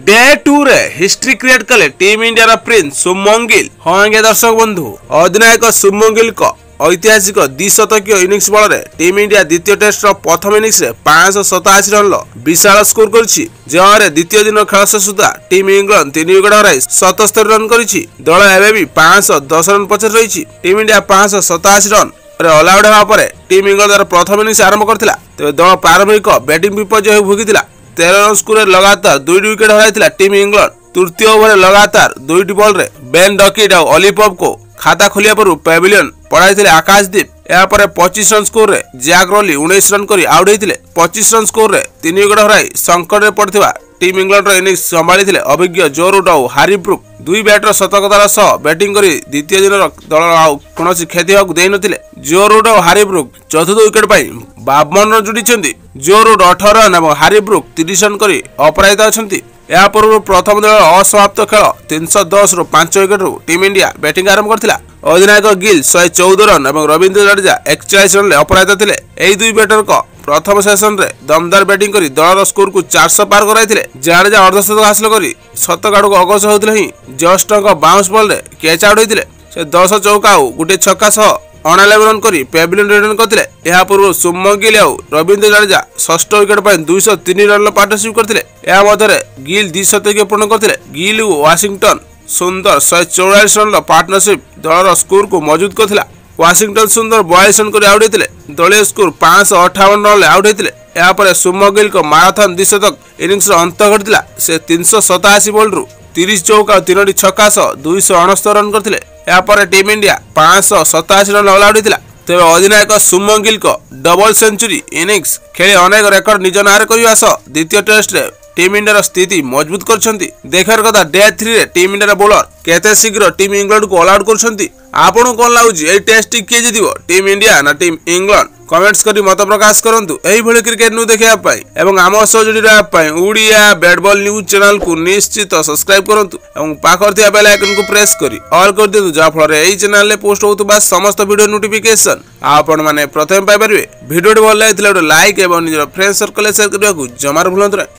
Day 2 रे history create कले team India रा प्रिंस शुभमन गिल। हाँ आज्ञा दर्शक बंधु, अधिनायक शुभमन गिल को ऐतिहासिक द्विशतकीय इनिंग्स बल रे टीम इंडिया द्वितीय टेस्ट प्रथम इनिंग्स रे 587 रन विशाल स्कोर करिछि। जहां द्वितीय दिन खेल शेष सुधा टीम इंग्लैंड 3 विकेट हराई 77 रन करिछि। दल एबे भी 510 रन पछरे रहिछि। Team India 587 run all out हेबा परे टीम इंग्लैंड प्रथम इनिंग्स आरंभ करथिला। तेबे दल प्रारंभिक बैटिंग विपर्यय भोगिथिला। 13 रन स्कोर लगातार 2 विकेट हराइथिला टीम इंग्लैंड। तृतीय ओवर लगातार 2 बॉल रे बेन डकिट और ऑलिपॉप को खाता खोलिया पर पेविलियन पड़ाई आकाशदीप। यहाँ पर 25 रन स्कोर रे जैक रॉली 19 रन करी आउट होते। 25 रन स्कोर रे 3 विकेट हराई संकट में पड़ता टीम इंग्लैंड इनिंग्स संभाली अभिज्ञ जो रूट और हारी ब्रुक। 2 बैटर शतकतार सह बैटिंग कर द्वितीय दिन दल कौन क्षति होगा दे नथिले। जो रूट और हारी ब्रुक चतुर्थ विकेट 52 रन जोड़ी। जो रूट 18 रन और हारी ब्रुक 30 रन कर अपराजित अच्छा। या पूर्व प्रथम दल असमाप्त खेल 310 रु 5 विकेट टीम इंडिया बैटिंग आरंभ करथिला। अधिनायक गिल 114 रन और रविंद्र जडेजा 41 रन अपराजित थे। यही 2 बैटर को प्रथम सेशन रे दमदार बैटिंग करी दलर स्कोर को 400 पार कराइथिले। जडेजा अर्धशतक हासिल करी शतक आड़क अग्रसर होते ही जस्ट बाउंस बॉल रे कैच आउट होते। से 10 चौका और गोटे छक्का सह 11 रन करी पेविलियन रिटर्न करथिले। या पूर्व शुभमन गिल और रविंद्र जडेजा षष्ठ विकेट 203 रन पार्टनरशिप करथिले। या मध्य गिल 200 पूर्ण करथिले। गिल और वाशिंगटन सुंदर 144 रन पार्टनरशिप दलर स्कोर को मजबूत करथिला। वाशिंगटन सुंदर 42 रन कर आउट होते। दलीय स्कोर 558 रन आउट होते। या पर शुभमन गिल को माराथन द्विशतक इनिंग्स अंत घटिला। से 387 बॉल रु 30 चौका और 3 छक्का सह 269 रन करथिले। या पर team India 587 run all out होता। तेज अधिनायक शुभमन गिल को डबल सेंचुरी इनिंग्स खेले अनेक रेकर्ड निज नारे करने सह द्वितीय टेस्ट रे टीम इंडिया स्थिति मजबूत करछंती। देखार कथा डे 3 रे टीम इंडिया बॉलर केते शीघ्र टीम इंग्लैंड को ऑल आउट करछंती। आपन कोन लाउजी ए टेस्ट किए जितिबो टीम इंडिया ना टीम इंग्लैंड? कमेंट्स करी मत प्रकाश करंतु। एही भली क्रिकेट न्यूज देखिया पाई एवं आम सह जोड़ी रहा पाई Odia bat ball news channel को निश्चित सब्सक्राइब करंतु एवं पाखर थिया बेल आइकन को प्रेस करी ऑल कर दियंतु। जा फल रे एही चैनल ले पोस्ट होतबा समस्त वीडियो नोटिफिकेशन आपण माने प्रथम पाई परिबे। वीडियो भल लागितले लाइक एवं निजर फ्रेंड सर्कल शेयर करबा को जमार भूलंतु।